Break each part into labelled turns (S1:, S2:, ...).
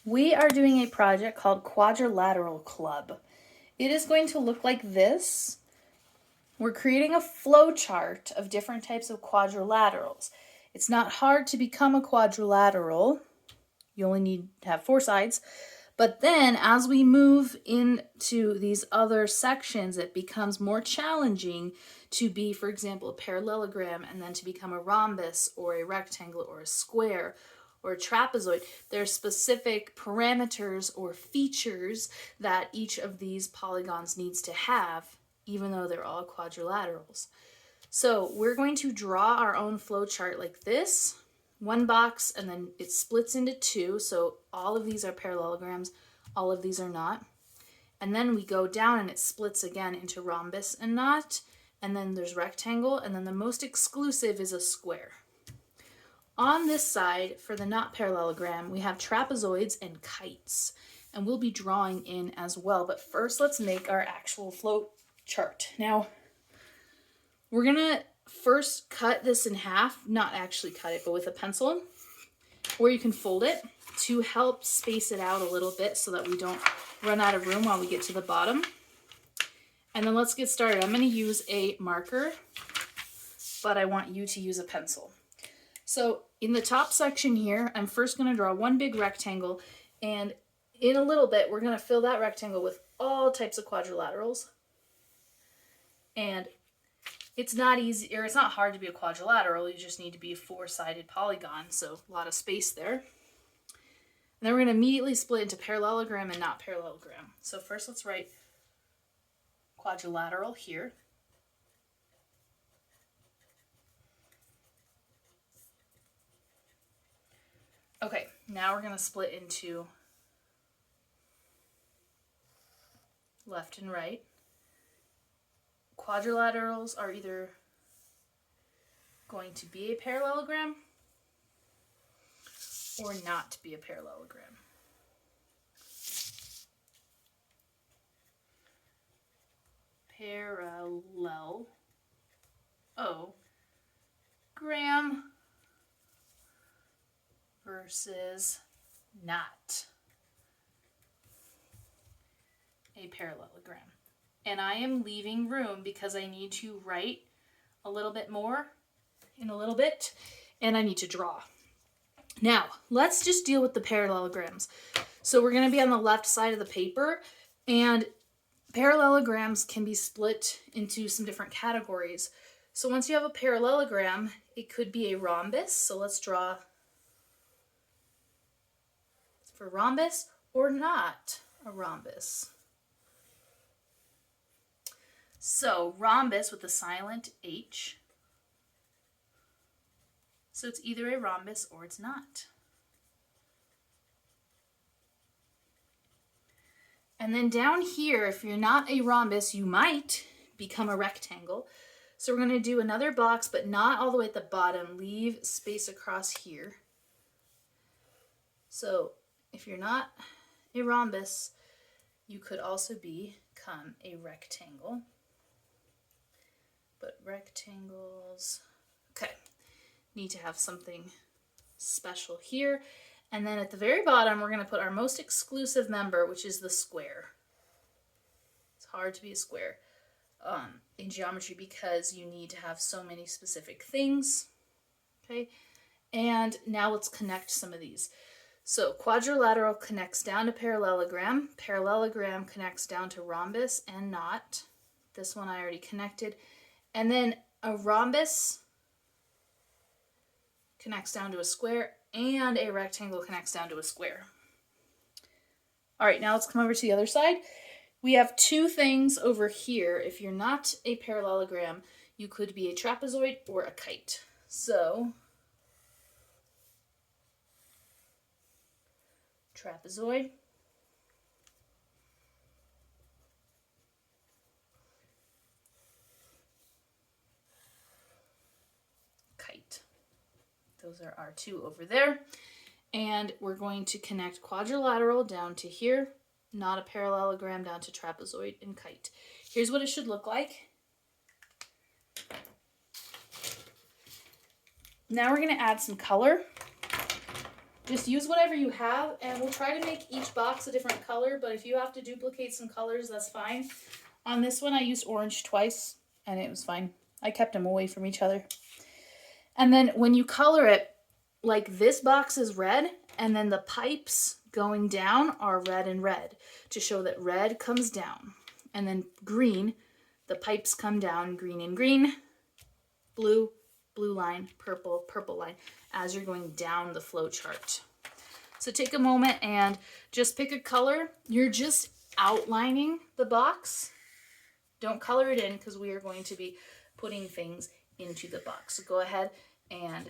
S1: We are doing a project called Quadrilateral Club. It is going to look like this. We're creating a flow chart of different types of quadrilaterals. It's not hard to become a quadrilateral. You only need to have 4 sides. But then as we move into these other sections, it becomes more challenging to be, for example, a parallelogram and then to become a rhombus or a rectangle or a square or a trapezoid. There are specific parameters or features that each of these polygons needs to have, even though they're all quadrilaterals. So we're going to draw our own flow chart like this. One box, and then it splits into 2, so all of these are parallelograms, all of these are not. And then we go down and it splits again into rhombus and not, and then there's rectangle, and then the most exclusive is a square. On this side, for the not parallelogram, we have trapezoids and kites, and we'll be drawing in as well. But first, let's make our actual flow chart. Now, we're gonna first cut this in half, not actually cut it, but with a pencil, or you can fold it to help space it out a little bit so that we don't run out of room while we get to the bottom. And then let's get started. I'm gonna use a marker, but I want you to use a pencil. So in the top section here, I'm first gonna draw one big rectangle, and in a little bit, we're gonna fill that rectangle with all types of quadrilaterals. And it's not easy, or it's not hard to be a quadrilateral. You just need to be a 4-sided polygon, so a lot of space there. And then we're going to immediately split into parallelogram and not parallelogram. So first let's write quadrilateral here. Okay, now we're going to split into left and right. Quadrilaterals are either going to be a parallelogram or not to be a parallelogram. Parallelogram versus not a parallelogram. And I am leaving room because I need to write a little bit more in a little bit, and I need to draw. Now, let's just deal with the parallelograms. So we're going to be on the left side of the paper, and parallelograms can be split into some different categories. So once you have a parallelogram, it could be a rhombus. So let's draw for rhombus or not a rhombus. So rhombus with a silent H. So it's either a rhombus or it's not. And then down here, if you're not a rhombus, you might become a rectangle. So we're going to do another box, but not all the way at the bottom. Leave space across here. So if you're not a rhombus, you could also become a rectangle. But rectangles, okay, need to have something special here. And then at the very bottom, we're going to put our most exclusive member, which is the square. It's hard to be a square in geometry because you need to have so many specific things, okay? And now let's connect some of these. So quadrilateral connects down to parallelogram. Parallelogram connects down to rhombus and not. This one I already connected. And then a rhombus connects down to a square, and a rectangle connects down to a square. All right, now let's come over to the other side. We have 2 things over here. If you're not a parallelogram, you could be a trapezoid or a kite. So, trapezoid. Kite. Those are our 2 over there. And we're going to connect quadrilateral down to here, not a parallelogram down to trapezoid and kite. Here's what it should look like. Now we're going to add some color. Just use whatever you have, and we'll try to make each box a different color, but if you have to duplicate some colors, that's fine. On this one, I used orange twice, and it was fine. I kept them away from each other. And then when you color it, like this box is red, and then the pipes going down are red and red, to show that red comes down. And then green, the pipes come down, green and green, blue, blue line, purple, purple line, as you're going down the flow chart. So take a moment and just pick a color. You're just outlining the box. Don't color it in because we are going to be putting things into the box. So go ahead and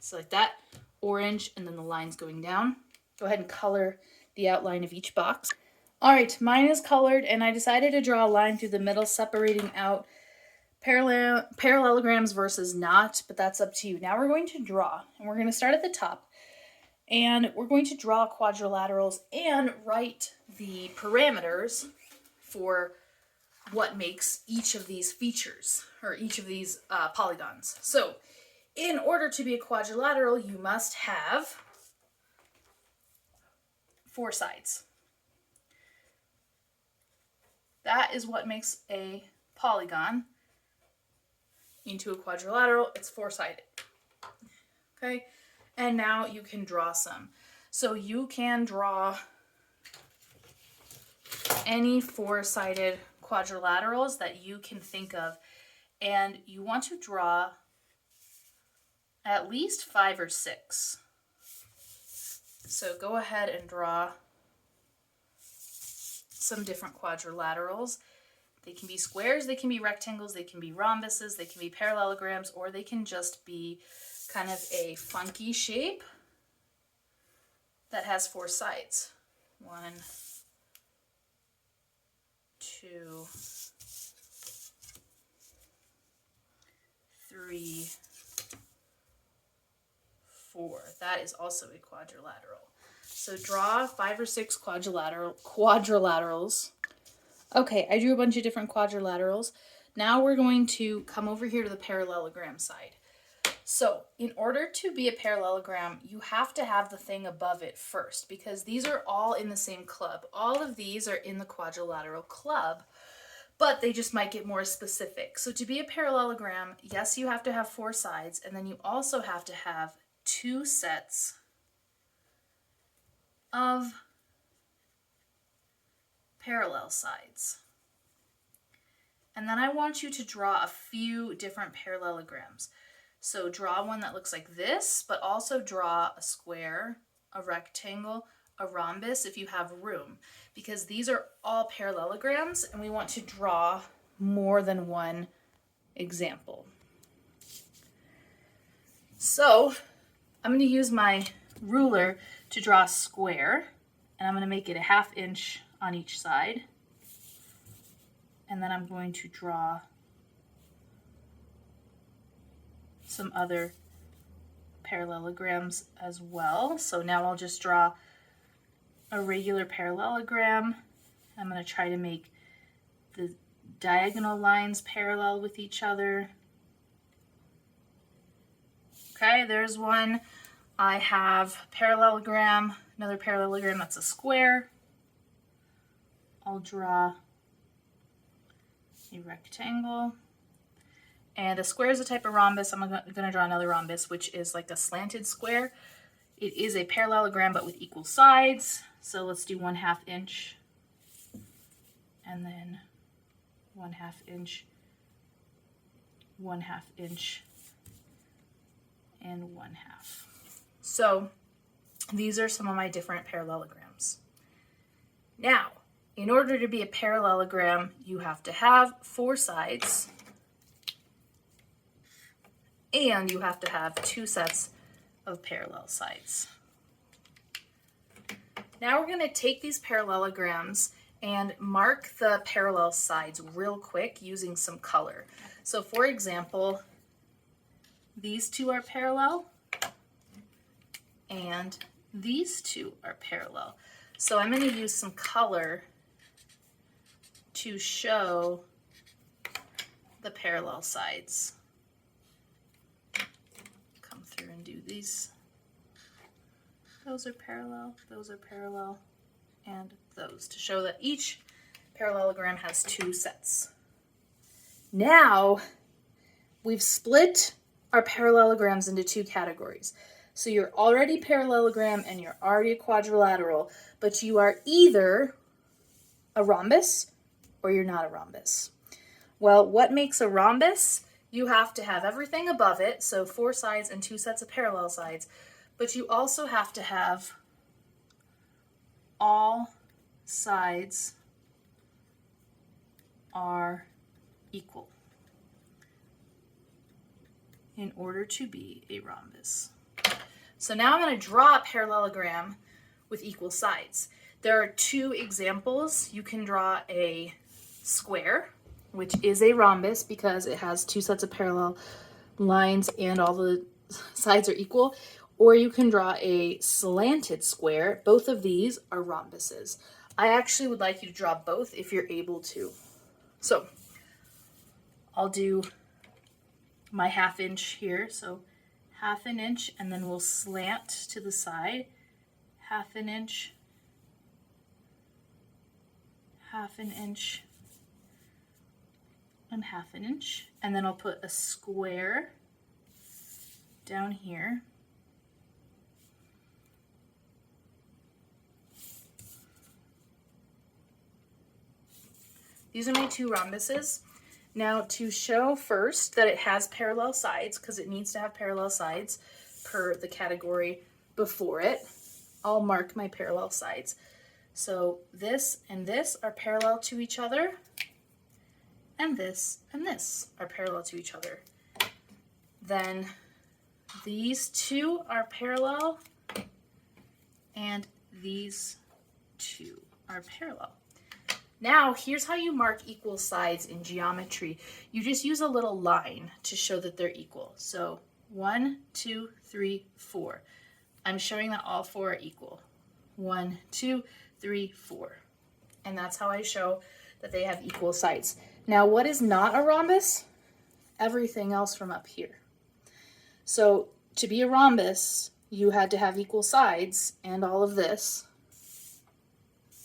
S1: select that, orange, and then the lines going down. Go ahead and color the outline of each box. All right, mine is colored, and I decided to draw a line through the middle separating out parallelograms versus not, but that's up to you. Now we're going to draw, and we're going to start at the top, and we're going to draw quadrilaterals and write the parameters for what makes each of these features, or each of these polygons. So in order to be a quadrilateral, you must have 4 sides. That is what makes a polygon into a quadrilateral. It's 4-sided. Okay, and now you can draw some. So you can draw any 4-sided quadrilaterals that you can think of, and you want to draw at least 5 or 6. So go ahead and draw some different quadrilaterals. They can be squares, they can be rectangles, they can be rhombuses, they can be parallelograms, or they can just be kind of a funky shape that has 4 sides. 1, 2, 3, 4. That is also a quadrilateral. So draw 5 or 6 quadrilaterals. Okay, I drew a bunch of different quadrilaterals. Now we're going to come over here to the parallelogram side. So in order to be a parallelogram, you have to have the thing above it first, because these are all in the same club. All of these are in the quadrilateral club, but they just might get more specific. So to be a parallelogram, yes, you have to have 4 sides, and then you also have to have 2 sets of parallel sides. And then I want you to draw a few different parallelograms. So draw one that looks like this, but also draw a square, a rectangle, a rhombus if you have room, because these are all parallelograms and we want to draw more than one example. So I'm going to use my ruler to draw a square, and I'm going to make it a 1/2 inch on each side. And then I'm going to draw some other parallelograms as well. So now I'll just draw a regular parallelogram. I'm going to try to make the diagonal lines parallel with each other. Okay, there's one. I have parallelogram, another parallelogram that's a square. I'll draw a rectangle. And a square is a type of rhombus. I'm going to draw another rhombus, which is like a slanted square. It is a parallelogram, but with equal sides. So let's do 1/2 inch. And then 1/2 inch, 1/2 inch, and 1/2. So these are some of my different parallelograms. Now, in order to be a parallelogram, you have to have 4 sides, and you have to have 2 sets of parallel sides. Now we're going to take these parallelograms and mark the parallel sides real quick using some color. So for example, these 2 are parallel, and these 2 are parallel. So I'm going to use some color to show the parallel sides. Come through and do these. those are parallel, and those, to show that each parallelogram has two sets. Now we've split our parallelograms into two categories. So you're already parallelogram and you're already a quadrilateral, but you are either a rhombus or you're not a rhombus. Well, what makes a rhombus? You have to have everything above it, so 4 sides and 2 sets of parallel sides, but you also have to have all sides are equal in order to be a rhombus. So now I'm going to draw a parallelogram with equal sides. There are 2 examples. You can draw a square, which is a rhombus because it has 2 sets of parallel lines and all the sides are equal, or you can draw a slanted square. Both of these are rhombuses. I actually would like you to draw both if you're able to. So I'll do my 1/2 inch here, so 1/2 inch, and then we'll slant to the side, 1/2 inch, 1/2 inch, and 1/2 inch, and then I'll put a square down here. These are my 2 rhombuses. Now, to show first that it has parallel sides, because it needs to have parallel sides per the category before it, I'll mark my parallel sides. So this and this are parallel to each other, and this are parallel to each other. Then these 2 are parallel, and these 2 are parallel. Now, here's how you mark equal sides in geometry. You just use a little line to show that they're equal. So 1, 2, 3, 4. I'm showing that all 4 are equal. 1, 2, 3, 4. And that's how I show that they have equal sides. Now, what is not a rhombus? Everything else from up here. So to be a rhombus, you had to have equal sides and all of this.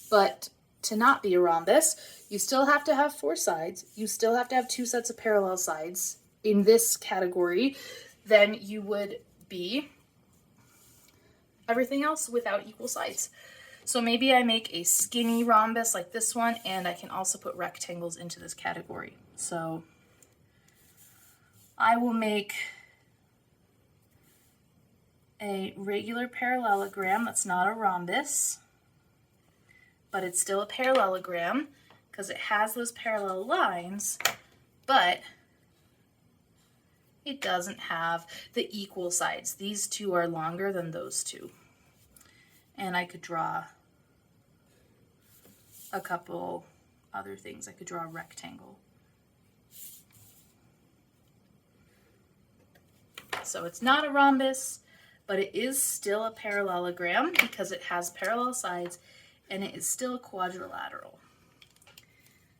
S1: But to not be a rhombus, you still have to have 4 sides. You still have to have 2 sets of parallel sides in this category. Then you would be everything else without equal sides. So maybe I make a skinny rhombus like this one, and I can also put rectangles into this category. So I will make a regular parallelogram that's not a rhombus, but it's still a parallelogram because it has those parallel lines, but it doesn't have the equal sides. These 2 are longer than those 2. And I could draw a couple other things. I could draw a rectangle. So it's not a rhombus, but it is still a parallelogram because it has parallel sides, and it is still a quadrilateral.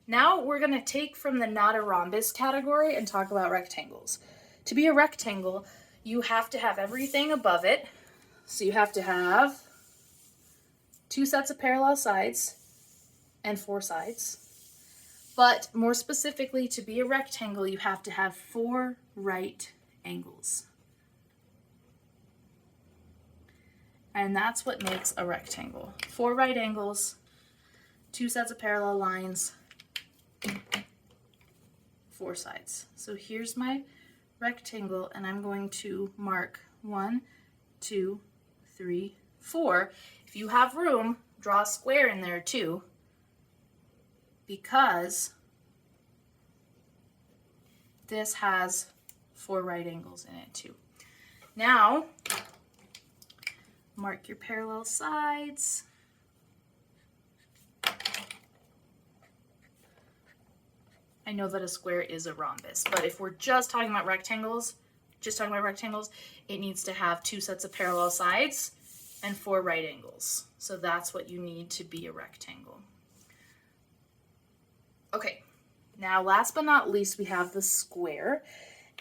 S1: Now we're going to take from the not a rhombus category and talk about rectangles. To be a rectangle, you have to have everything above it. So you have to have 2 sets of parallel sides and 4 sides. But more specifically, to be a rectangle, you have to have 4 right angles. And that's what makes a rectangle. 4 right angles, 2 sets of parallel lines, 4 sides. So here's my rectangle, and I'm going to mark 1, 2, 3, 4. If you have room, draw a square in there too, because this has 4 right angles in it too. Now, mark your parallel sides. I know that a square is a rhombus, but if we're just talking about rectangles, it needs to have 2 sets of parallel sides and 4 right angles. So that's what you need to be a rectangle. Okay, now last but not least, we have the square.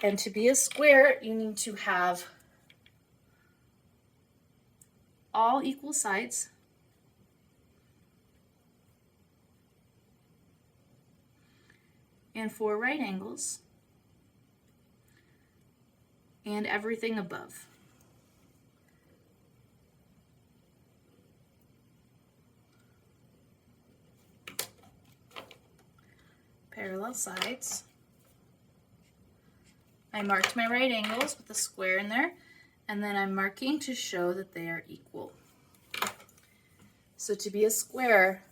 S1: And to be a square, you need to have all equal sides. And 4 right angles. And everything above. Parallel sides. I marked my right angles with a square in there, and then I'm marking to show that they are equal. So to be a square,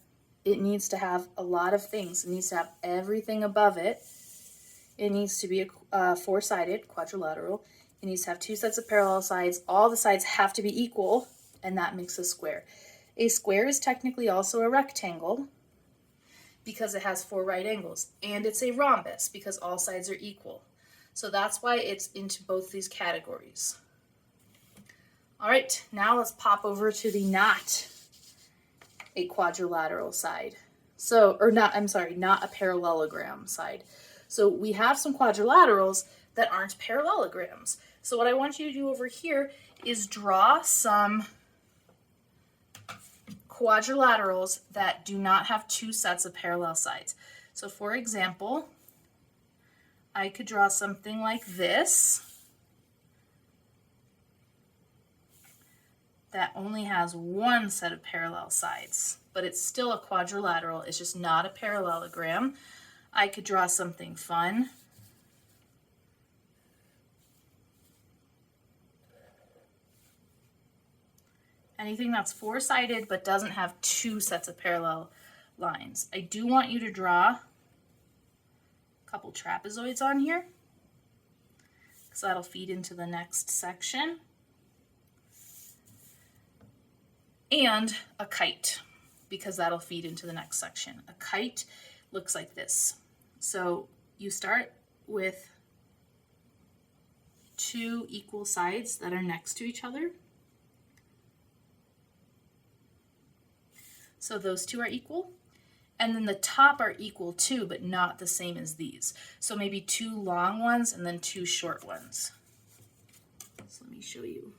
S1: it needs to have a lot of things. It needs to have everything above it. It needs to be a four-sided quadrilateral. It needs to have 2 sets of parallel sides. All the sides have to be equal, and that makes a square. A square is technically also a rectangle because it has 4 right angles, and it's a rhombus because all sides are equal. So that's why it's into both these categories. All right, now let's pop over to the not a quadrilateral side. Not a parallelogram side. So we have some quadrilaterals that aren't parallelograms. So what I want you to do over here is draw some quadrilaterals that do not have 2 sets of parallel sides. So for example, I could draw something like this that only has 1 set of parallel sides, but it's still a quadrilateral. It's just not a parallelogram. I could draw something fun. Anything that's 4-sided but doesn't have 2 sets of parallel lines. I do want you to draw a couple trapezoids on here, because that'll feed into the next section. And a kite, because that'll feed into the next section. A kite looks like this. So you start with 2 equal sides that are next to each other. So those 2 are equal. And then the top are equal too, but not the same as these. So maybe 2 long ones and then 2 short ones. So let me show you.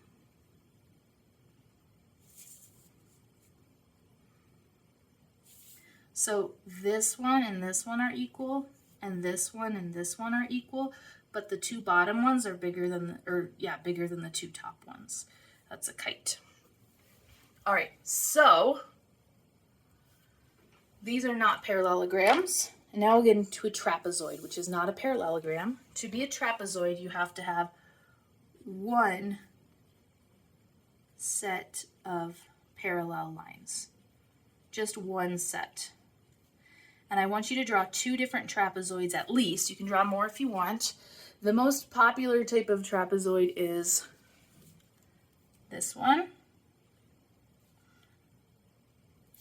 S1: So this one and this one are equal, and this one and this one are equal, but the 2 bottom ones are bigger than the 2 top ones. That's a kite. All right, so these are not parallelograms. And now we'll get into a trapezoid, which is not a parallelogram. To be a trapezoid, you have to have 1 set of parallel lines. Just 1 set. And I want you to draw 2 different trapezoids at least. You can draw more if you want. The most popular type of trapezoid is this one.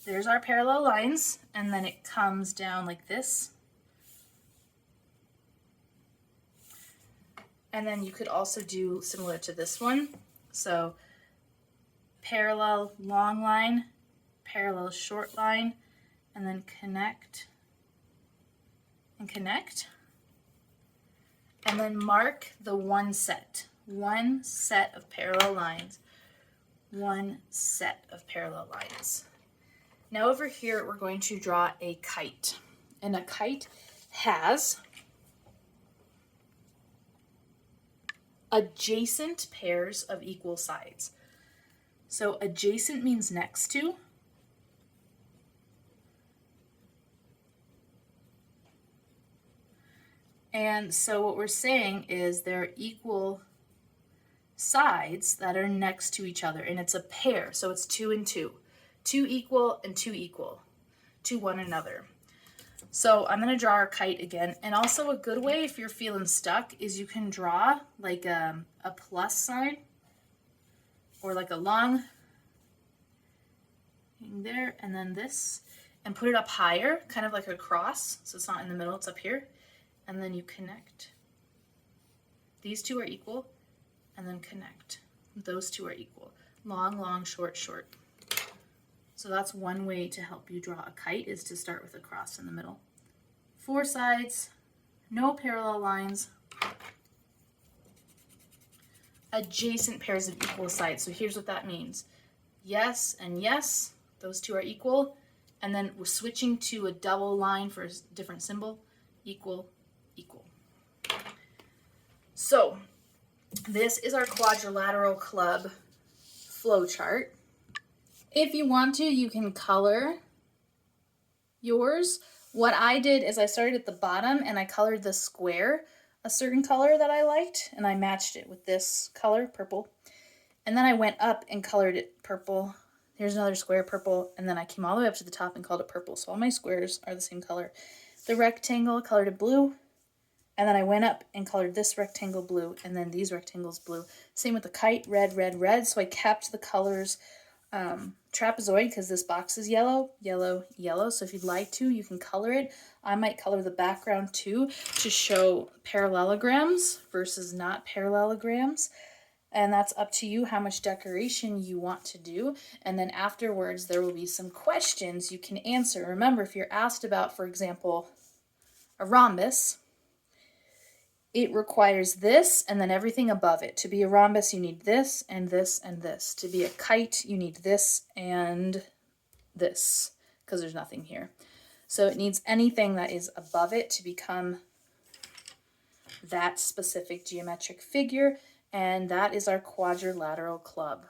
S1: There's our parallel lines, and then it comes down like this. And then you could also do similar to this one. So parallel long line, parallel short line, and then connect and connect. And then mark the 1 set. 1 set of parallel lines. 1 set of parallel lines. Now over here, we're going to draw a kite. And a kite has adjacent pairs of equal sides. So adjacent means next to. And so what we're saying is there are equal sides that are next to each other, and it's a pair, so it's 2 and 2. 2 equal and 2 equal to one another. So I'm going to draw our kite again. And also a good way if you're feeling stuck is you can draw like a plus sign or like a long thing there, and then this, and put it up higher, kind of like a cross. So it's not in the middle, it's up here. And then you connect. These 2 are equal, and then connect. Those 2 are equal. Long, long, short, short. So that's one way to help you draw a kite, is to start with a cross in the middle. 4 sides, no parallel lines, adjacent pairs of equal sides. So here's what that means. yes, and yes. Those two are equal. And then we're switching to a double line for a different symbol. Equal, equal. So this is our Quadrilateral Club flow chart. If you want to, you can color yours. What I did is I started at the bottom and I colored the square a certain color that I liked, and I matched it with this color, purple. And then I went up and colored it purple. Here's another square, purple, and then I came all the way up to the top and colored it purple. So all my squares are the same color. The rectangle, colored it blue, and then I went up and colored this rectangle blue, and then these rectangles blue. Same with the kite, red, red, red. So I kept the colors trapezoid because this box is yellow, yellow, yellow. So if you'd like to, you can color it. I might color the background too to show parallelograms versus not parallelograms. And that's up to you how much decoration you want to do. And then afterwards, there will be some questions you can answer. Remember, if you're asked about, for example, a rhombus, it requires this and then everything above it. To be a rhombus, you need this and this and this. To be a kite, you need this and this, because there's nothing here. So it needs anything that is above it to become that specific geometric figure, and that is our quadrilateral club.